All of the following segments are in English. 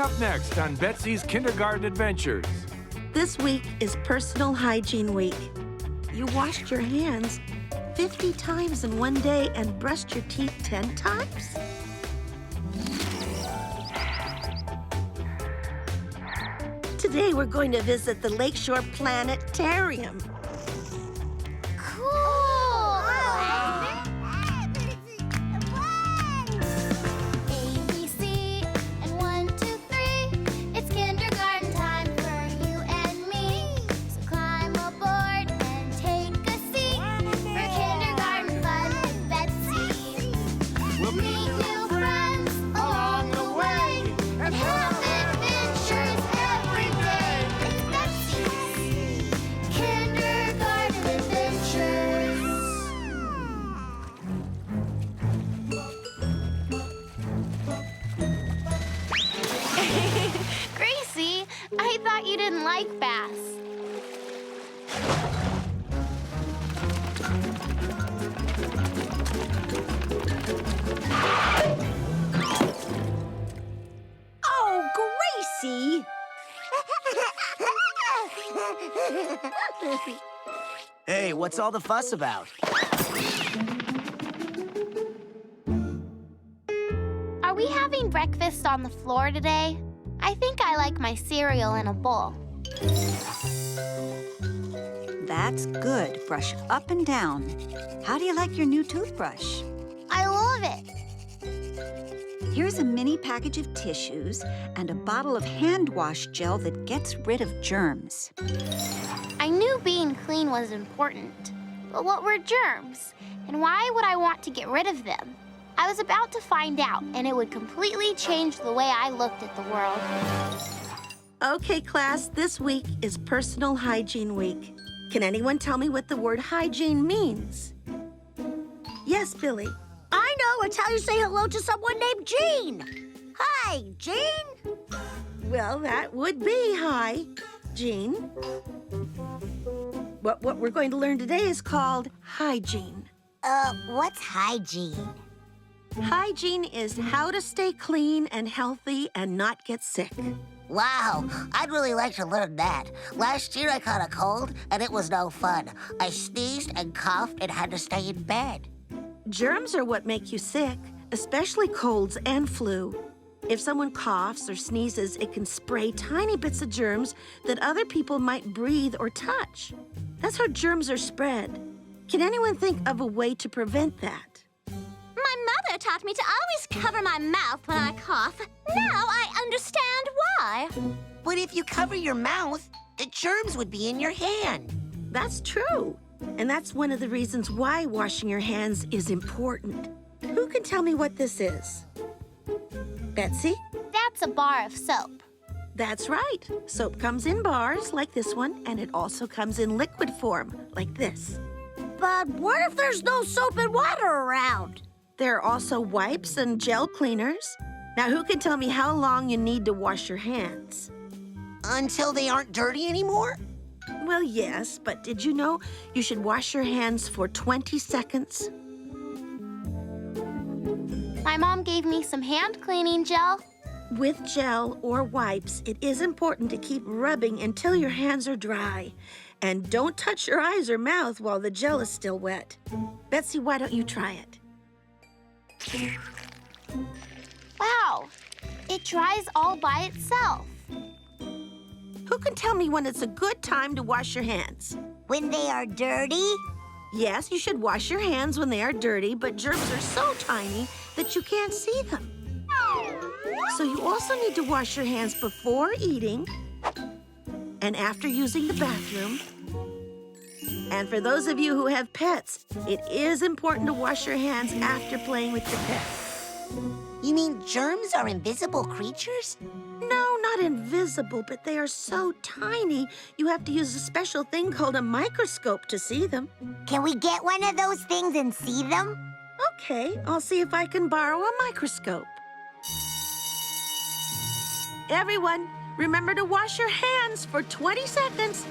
up next on Betsy's Kindergarten Adventures. This week is Personal Hygiene Week. You washed your hands 50 times in one day and brushed your teeth 10 times? Today we're going to visit the Lakeshore Planetarium. I thought you didn't like baths. Oh, Gracie! Hey, what's all the fuss about? Are we having breakfast on the floor today? I think I like my cereal in a bowl. That's good. Brush up and down. How do you like your new toothbrush? I love it. Here's a mini package of tissues and a bottle of hand wash gel that gets rid of germs. I knew being clean was important, but what were germs? And why would I want to get rid of them? I was about to find out, and it would completely change the way I looked at the world. Okay, class, this week is Personal Hygiene Week. Can anyone tell me what the word hygiene means? Yes, Billy. I know, it's how you say hello to someone named Jean. Hi, Jean. Well, that would be hi, Jean. What we're going to learn today is called hygiene. What's hygiene? Hygiene is how to stay clean and healthy and not get sick. Wow, I'd really like to learn that. Last year I caught a cold, and it was no fun. I sneezed and coughed and had to stay in bed. Germs are what make you sick, especially colds and flu. If someone coughs or sneezes, it can spray tiny bits of germs that other people might breathe or touch. That's how germs are spread. Can anyone think of a way to prevent that? My mother taught me to always cover my mouth when I cough. Now I understand why. But if you cover your mouth, the germs would be in your hand. That's true. And that's one of the reasons why washing your hands is important. Who can tell me what this is? Betsy? That's a bar of soap. That's right. Soap comes in bars like this one, and it also comes in liquid form like this. But what if there's no soap and water around? There are also wipes and gel cleaners. Now, who can tell me how long you need to wash your hands? Until they aren't dirty anymore? Well, yes, but did you know you should wash your hands for 20 seconds? My mom gave me some hand cleaning gel. With gel or wipes, it is important to keep rubbing until your hands are dry. And don't touch your eyes or mouth while the gel is still wet. Betsy, why don't you try it? Wow, it dries all by itself. Who can tell me when it's a good time to wash your hands? When they are dirty? Yes, you should wash your hands when they are dirty, but germs are so tiny that you can't see them. So you also need to wash your hands before eating and after using the bathroom. And for those of you who have pets, it is important to wash your hands after playing with your pet. You mean germs are invisible creatures? No, not invisible, but they are so tiny, you have to use a special thing called a microscope to see them. Can we get one of those things and see them? Okay, I'll see if I can borrow a microscope. Everyone, remember to wash your hands for 20 seconds.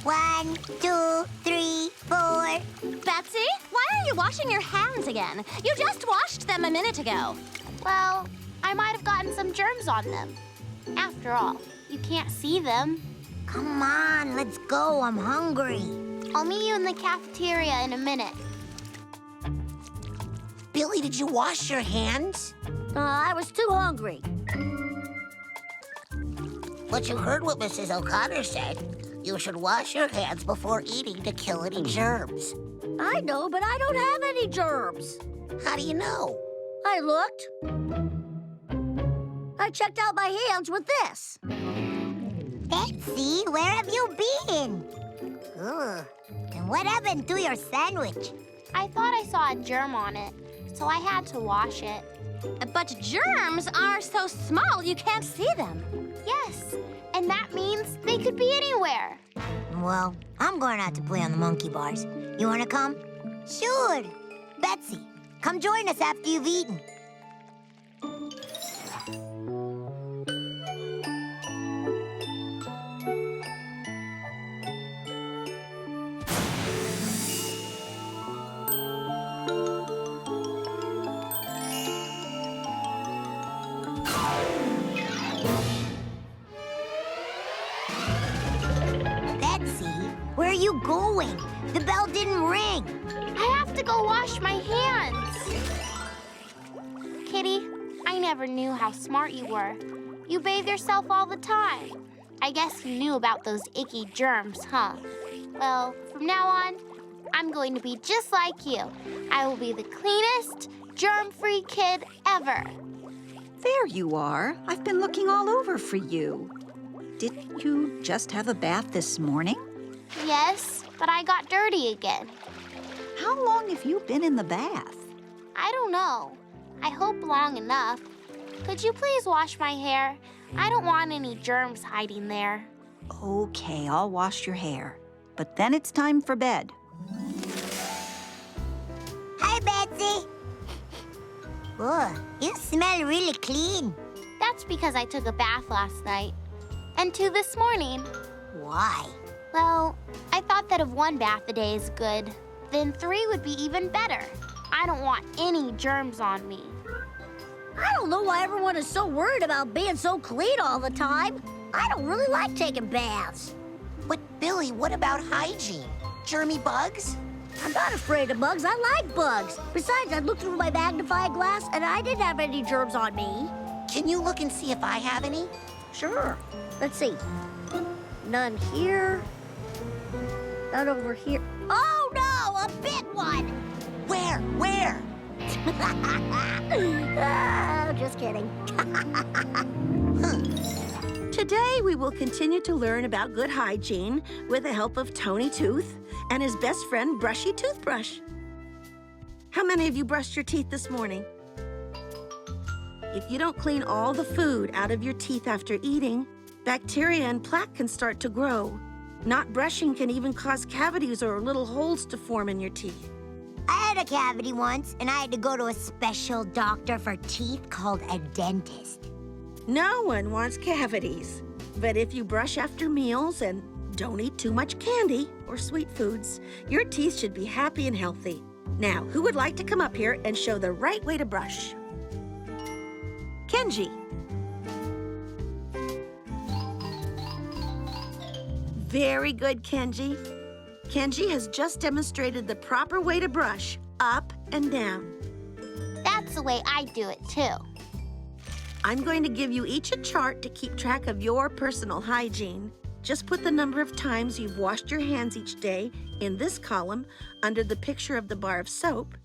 1, 2, 3, 4. Betsy, why are you washing your hands again? You just washed them a minute ago. Well, I'm might have gotten some germs on them. After all, you can't see them. Come on, let's go. I'm hungry. I'll meet you in the cafeteria in a minute. Billy, did you wash your hands? I was too hungry. But you heard what Mrs. O'Connor said. You should wash your hands before eating to kill any germs. I know, but I don't have any germs. How do you know? I looked. I checked out my hands with this. Betsy, where have you been? Ugh. And what happened to your sandwich? I thought I saw a germ on it, so I had to wash it. But germs are so small you can't see them. Yes, and that means they could be anywhere. Well, I'm going out to play on the monkey bars. You want to come? Sure. Betsy, come join us after you've eaten. Where are you going? The bell didn't ring. I have to go wash my hands. Kitty, I never knew how smart you were. You bathe yourself all the time. I guess you knew about those icky germs, huh? Well, from now on, I'm going to be just like you. I will be the cleanest, germ-free kid ever. There you are. I've been looking all over for you. Didn't you just have a bath this morning? Yes, but I got dirty again. How long have you been in the bath? I don't know. I hope long enough. Could you please wash my hair? I don't want any germs hiding there. Okay, I'll wash your hair. But then it's time for bed. Hi, Betsy. Ugh, you smell really clean. That's because I took a bath last night. And 2 this morning. Why? Well, I thought that if 1 bath a day is good, then 3 would be even better. I don't want any germs on me. I don't know why everyone is so worried about being so clean all the time. I don't really like taking baths. But Billy, what about hygiene? Germy bugs? I'm not afraid of bugs. I like bugs. Besides, I looked through my magnifying glass and I didn't have any germs on me. Can you look and see if I have any? Sure. Let's see. None here. None over here. Oh, no! A big one! Where? Where? Oh, just kidding. Today, we will continue to learn about good hygiene with the help of Tony Tooth and his best friend, Brushy Toothbrush. How many of you brushed your teeth this morning? If you don't clean all the food out of your teeth after eating, bacteria and plaque can start to grow. Not brushing can even cause cavities or little holes to form in your teeth. I had a cavity once, and I had to go to a special doctor for teeth called a dentist. No one wants cavities. But if you brush after meals and don't eat too much candy or sweet foods, your teeth should be happy and healthy. Now, who would like to come up here and show the right way to brush? Kenji. Very good, Kenji. Kenji has just demonstrated the proper way to brush, up and down. That's the way I do it, too. I'm going to give you each a chart to keep track of your personal hygiene. Just put the number of times you've washed your hands each day in this column under the picture of the bar of soap,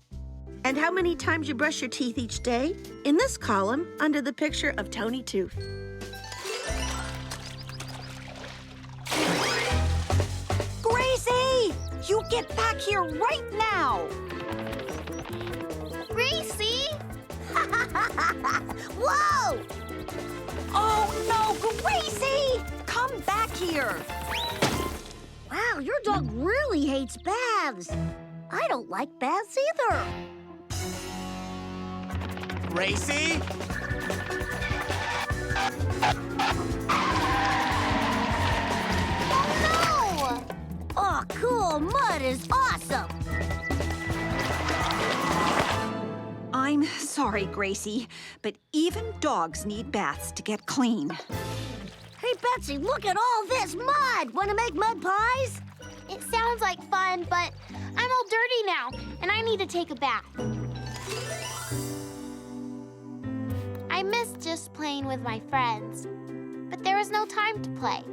and how many times you brush your teeth each day in this column under the picture of Tony Tooth. Gracie! You get back here right now! Gracie! Whoa! Oh, no, Gracie! Come back here! Wow, your dog really hates baths. I don't like baths either. Gracie? No! Oh, cool. Mud is awesome. I'm sorry, Gracie, but even dogs need baths to get clean. Hey, Betsy, look at all this mud. Want to make mud pies? It sounds like fun, but I'm all dirty now, and I need to take a bath. I miss just playing with my friends, but there was no time to play.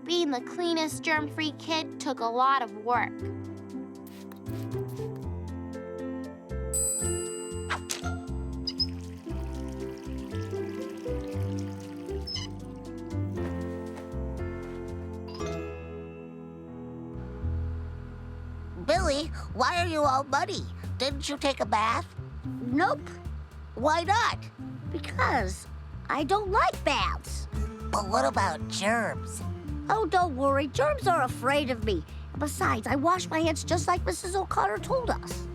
Being the cleanest, germ-free kid took a lot of work. Billy, why are you all muddy? Didn't you take a bath? Nope, Why not? because I don't like baths. But what about germs? Oh, don't worry. Germs are afraid of me. Besides, I wash my hands just like Mrs. O'Connor told us.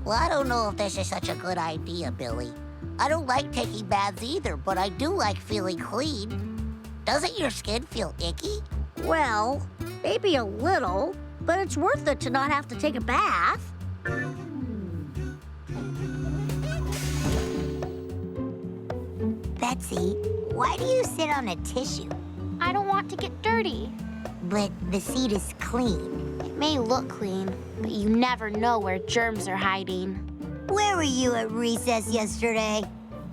Well, I don't know if this is such a good idea, Billy. I don't like taking baths either, but I do like feeling clean. Doesn't your skin feel icky? Well, maybe a little, but it's worth it to not have to take a bath. Betsy, why do you sit on a tissue? I don't want to get dirty. But the seat is clean. It may look clean, but you never know where germs are hiding. Where were you at recess yesterday?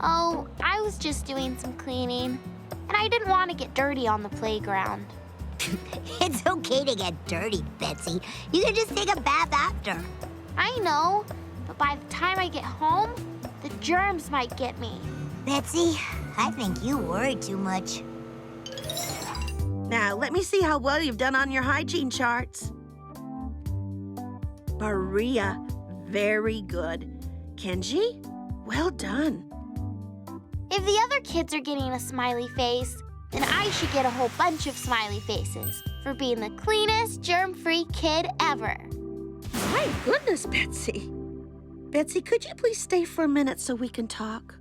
Oh, I was just doing some cleaning, and I didn't want to get dirty on the playground. It's okay to get dirty, Betsy. You can just take a bath after. I know, but by the time I get home, the germs might get me. Betsy, I think you worry too much. Now, let me see how well you've done on your hygiene charts. Maria, very good. Kenji, well done. If the other kids are getting a smiley face, then I should get a whole bunch of smiley faces for being the cleanest, germ-free kid ever. My goodness, Betsy. Betsy, could you please stay for a minute so we can talk?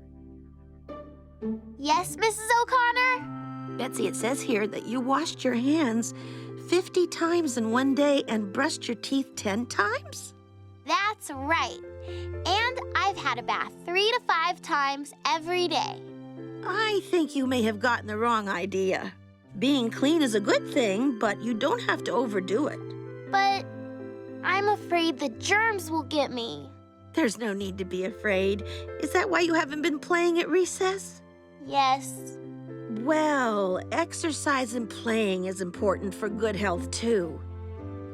Yes, Mrs. O'Connor? Betsy, it says here that you washed your hands 50 times in one day and brushed your teeth 10 times? That's right. And I've had a bath 3 to 5 times every day. I think you may have gotten the wrong idea. Being clean is a good thing, but you don't have to overdo it. But I'm afraid the germs will get me. There's no need to be afraid. Is that why you haven't been playing at recess? Yes. Well, exercise and playing is important for good health, too.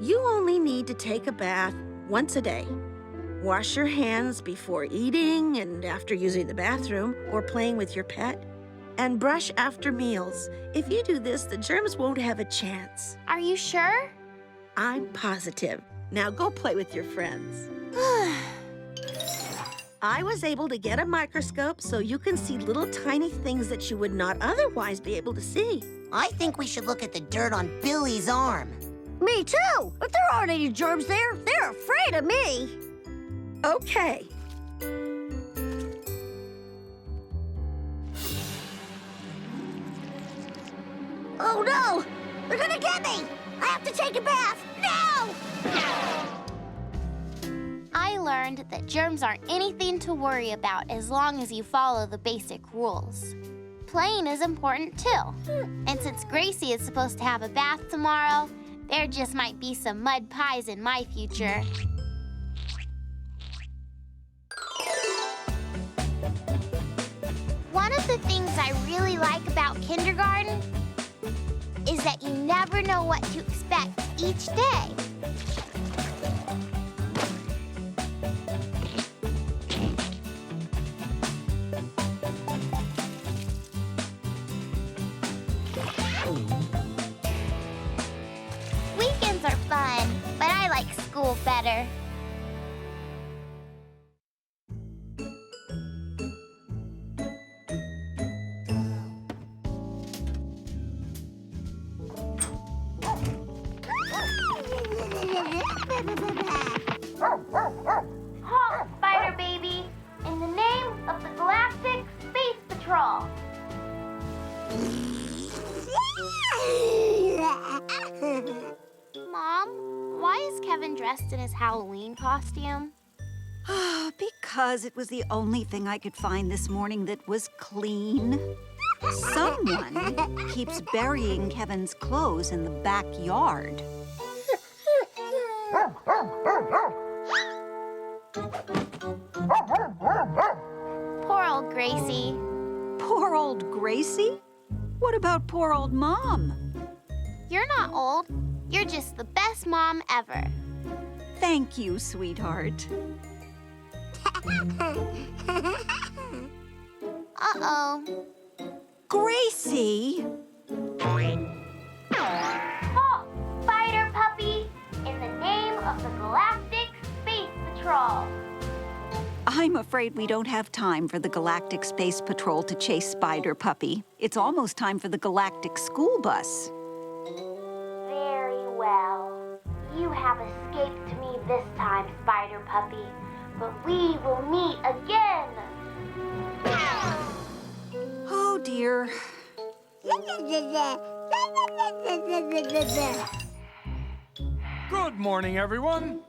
You only need to take a bath once a day. Wash your hands before eating and after using the bathroom or playing with your pet. And brush after meals. If you do this, the germs won't have a chance. Are you sure? I'm positive. Now go play with your friends. I was able to get a microscope so you can see little tiny things that you would not otherwise be able to see. I think we should look at the dirt on Billy's arm. Me too. If there aren't any germs there, they're afraid of me. Okay. Oh no! They're gonna get me! I have to take a bath! No! I learned that germs aren't anything to worry about as long as you follow the basic rules. Playing is important too. And since Gracie is supposed to have a bath tomorrow, there just might be some mud pies in my future. One of the things I really like about kindergarten is that you never know what to expect each day. Weekends are fun, but I like school better. Halt, Spider Baby! In the name of the Galactic Space Patrol! Mom, why is Kevin dressed in his Halloween costume? Because it was the only thing I could find this morning that was clean. Someone keeps burying Kevin's clothes in the backyard. Poor old Gracie. Poor old Gracie? What about poor old Mom? You're not old. You're just the best mom ever. Thank you, sweetheart. Uh-oh. Gracie! Halt, Spider Puppy, in the name of the Galactic Space Patrol. I'm afraid we don't have time for the Galactic Space Patrol to chase Spider Puppy. It's almost time for the Galactic School Bus. Very well. You have escaped me this time, Spider Puppy, but we will meet again. Oh, dear. Good morning, everyone.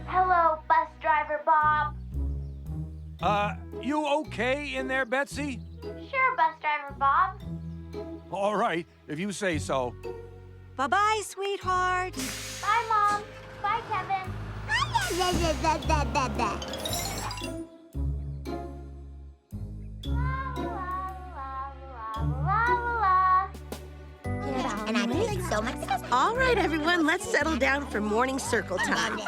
Hello, bus driver Bob. You okay in there, Betsy? Sure, bus driver Bob. All right, if you say so. Bye-bye, sweetheart. Bye, Mom. Bye, Kevin. And I'm feeling so much successful. All right, everyone, let's settle down for morning circle time.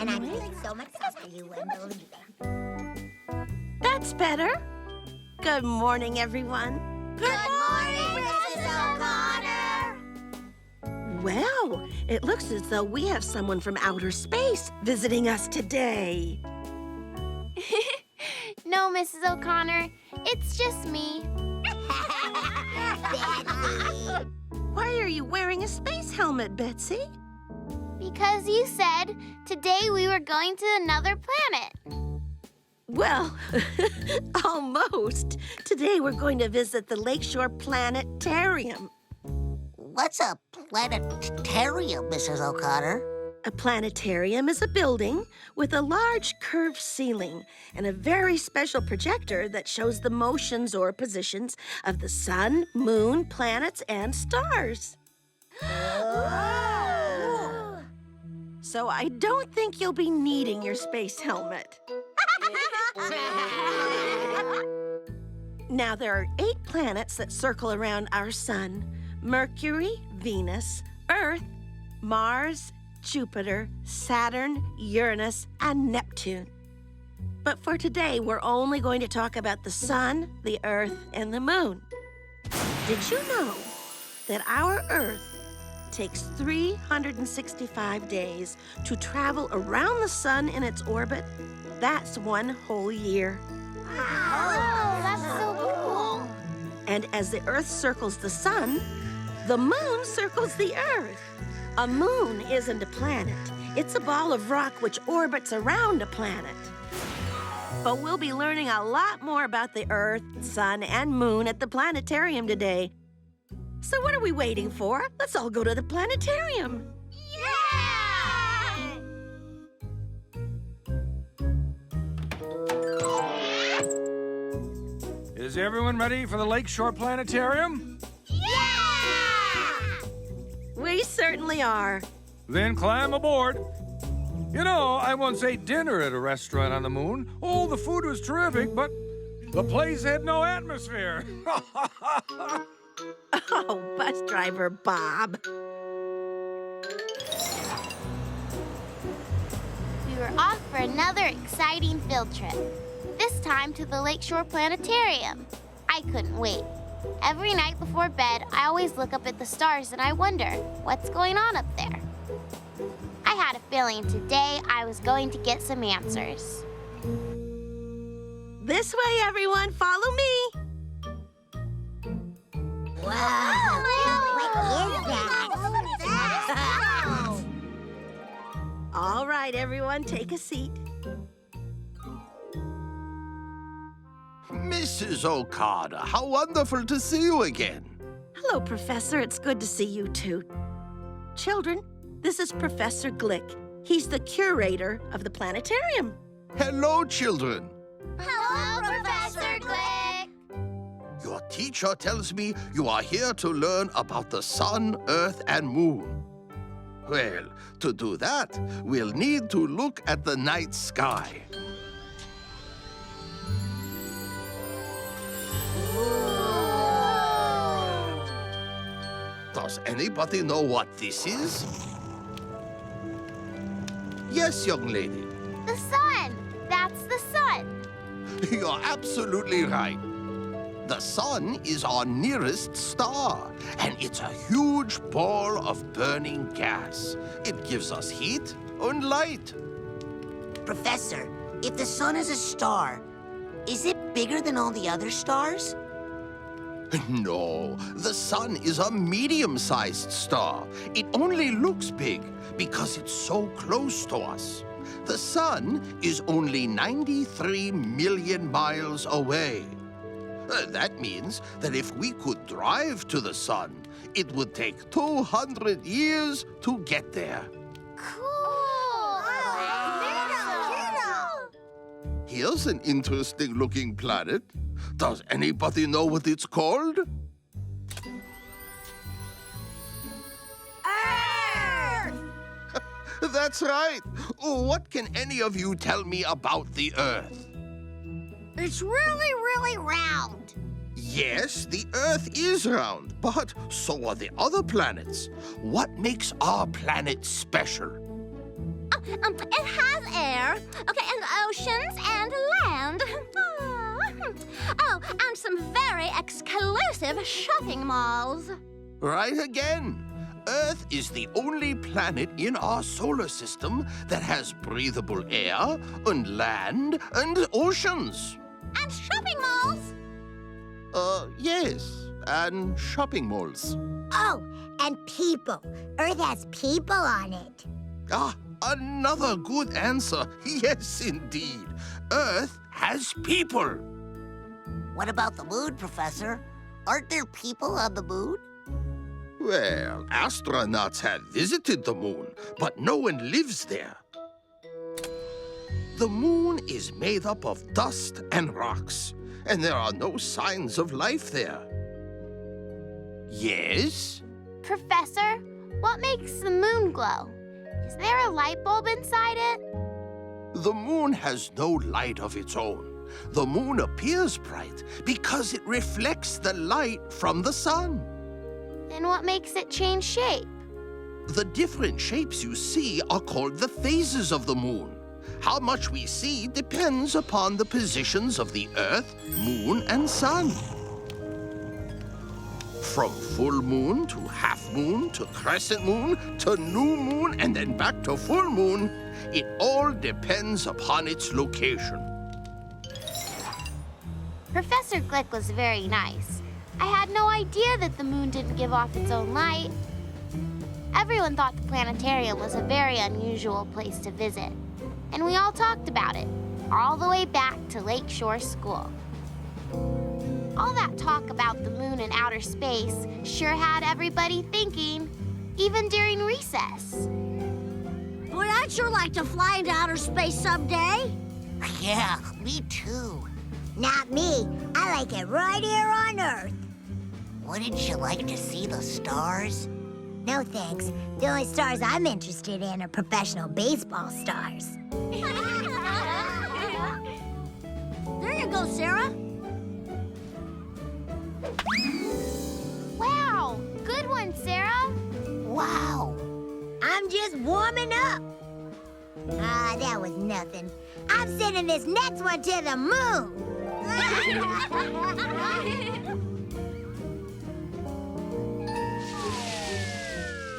And I'm feeling so much successful. You wouldn't believe it. That's better. Good morning, everyone. Good morning, Mrs. O'Connor. Well, it looks as though we have someone from outer space visiting us today. No, Mrs. O'Connor. It's just me. Betsy. Why are you wearing a space helmet, Betsy? Because you said today we were going to another planet. Well, almost. Today we're going to visit the Lakeshore Planetarium. What's a planetarium, Mrs. O'Connor? A planetarium is a building with a large curved ceiling and a very special projector that shows the motions or positions of the sun, moon, planets, and stars. So I don't think you'll be needing your space helmet. Now, there are 8 planets that circle around our sun: Mercury, Venus, Earth, Mars, Jupiter, Saturn, Uranus, and Neptune. But for today, we're only going to talk about the sun, the Earth, and the moon. Did you know that our Earth takes 365 days to travel around the sun in its orbit? That's one whole year. Oh, that's so cool. And as the Earth circles the sun, the moon circles the Earth. A moon isn't a planet. It's a ball of rock which orbits around a planet. But we'll be learning a lot more about the Earth, sun, and moon at the planetarium today. So what are we waiting for? Let's all go to the planetarium. Is everyone ready for the Lakeshore Planetarium? We certainly are. Then climb aboard. You know, I once ate dinner at a restaurant on the moon. Oh, the food was terrific, but the place had no atmosphere. Oh, bus driver Bob. We were off for another exciting field trip. This time to the Lakeshore Planetarium. I couldn't wait. Every night before bed, I always look up at the stars and I wonder, what's going on up there? I had a feeling today I was going to get some answers. This way, everyone. Follow me. Wow. What is that? All right, everyone, take a seat. Mrs. O'Connor, how wonderful to see you again. Hello, Professor. It's good to see you, too. Children, this is Professor Glick. He's the curator of the planetarium. Hello, children. Hello, Professor Glick. Your teacher tells me you are here to learn about the sun, earth, and moon. Well, to do that, we'll need to look at the night sky. Does anybody know what this is? Yes, young lady. The sun. That's the sun. You're absolutely right. The sun is our nearest star, and it's a huge ball of burning gas. It gives us heat and light. Professor, if the sun is a star, is it bigger than all the other stars? No, the sun is a medium-sized star. It only looks big because it's so close to us. The sun is only 93 million miles away. That means that if we could drive to the sun, it would take 200 years to get there. Cool. Here's an interesting-looking planet. Does anybody know what it's called? Earth! That's right. What can any of you tell me about the Earth? It's really, really round. Yes, the Earth is round, but so are the other planets. What makes our planet special? It has air, okay, and oceans and land. Oh, and some very exclusive shopping malls. Right again. Earth is the only planet in our solar system that has breathable air and land and oceans. And shopping malls. Yes, and shopping malls. Oh, and people. Earth has people on it. Ah, another good answer. Yes, indeed. Earth has people. What about the moon, Professor? Aren't there people on the moon? Well, astronauts have visited the moon, but no one lives there. The moon is made up of dust and rocks, and there are no signs of life there. Yes? Professor, what makes the moon glow? Is there a light bulb inside it? The moon has no light of its own. The moon appears bright because it reflects the light from the sun. Then what makes it change shape? The different shapes you see are called the phases of the moon. How much we see depends upon the positions of the Earth, moon, and sun. From full moon to half moon to crescent moon to new moon and then back to full moon, it all depends upon its location. Professor Glick was very nice. I had no idea that the moon didn't give off its own light. Everyone thought the planetarium was a very unusual place to visit, and we all talked about it, all the way back to Lakeshore School. All that talk about the moon and outer space sure had everybody thinking, even during recess. Boy, I'd sure like to fly into outer space someday. Yeah, me too. Not me. I like it right here on Earth. Wouldn't you like to see the stars? No thanks. The only stars I'm interested in are professional baseball stars. There you go, Sarah. Wow, good one, Sarah. Wow. I'm just warming up. Ah, that was nothing. I'm sending this next one to the moon.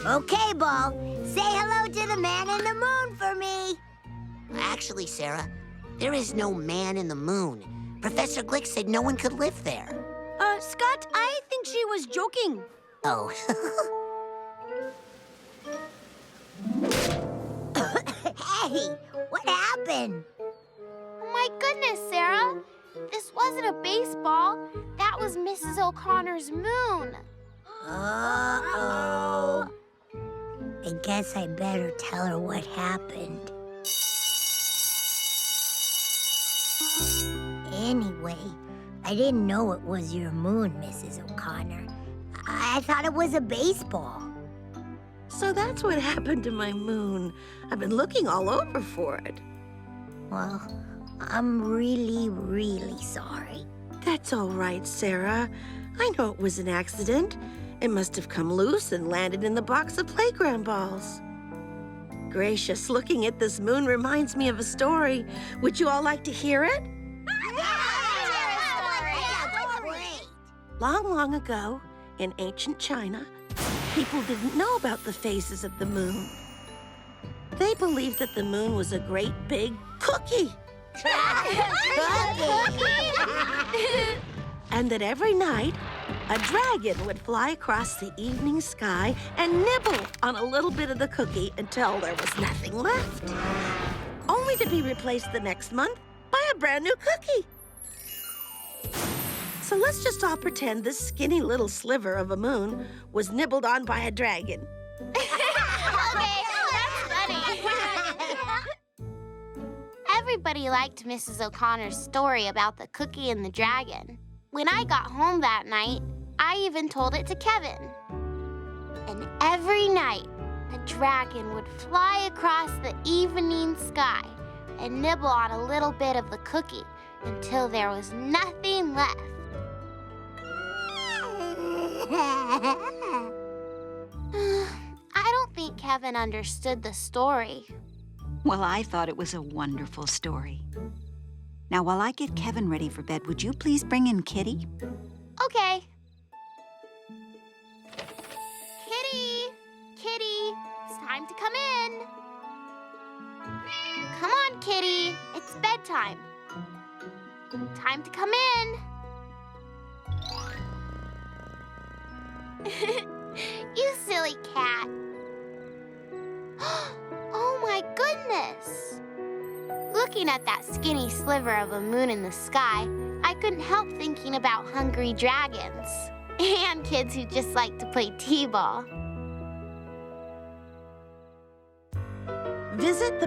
Okay, Ball. Say hello to the man in the moon for me. Actually, Sarah, there is no man in the moon. Professor Glick said no one could live there. Scott, I think she was joking. Oh. Hey, what happened? Oh my goodness, Sarah. This wasn't a baseball. That was Mrs. O'Connor's moon. Uh-oh. I guess I better tell her what happened. Anyway, I didn't know it was your moon, Mrs. O'Connor. I thought it was a baseball. So that's what happened to my moon. I've been looking all over for it. Well, I'm really, really sorry. That's all right, Sarah. I know it was an accident. It must have come loose and landed in the box of playground balls. Gracious, looking at this moon reminds me of a story. Would you all like to hear it? Long, long ago, in ancient China, people didn't know about the phases of the moon. They believed that the moon was a great big cookie. And that every night, a dragon would fly across the evening sky and nibble on a little bit of the cookie until there was nothing left, only to be replaced the next month by a brand new cookie. So let's just all pretend this skinny little sliver of a moon was nibbled on by a dragon. Okay, that's funny. Everybody liked Mrs. O'Connor's story about the cookie and the dragon. When I got home that night, I even told it to Kevin. And every night, a dragon would fly across the evening sky and nibble on a little bit of the cookie until there was nothing left. I don't think Kevin understood the story. Well, I thought it was a wonderful story. Now, while I get Kevin ready for bed, would you please bring in Kitty? Okay. Kitty! Kitty! It's time to come in. Come on, Kitty. It's bedtime. Time to come in. You silly cat. Oh my goodness! Looking at that skinny sliver of a moon in the sky, I couldn't help thinking about hungry dragons and kids who just like to play t-ball. Visit the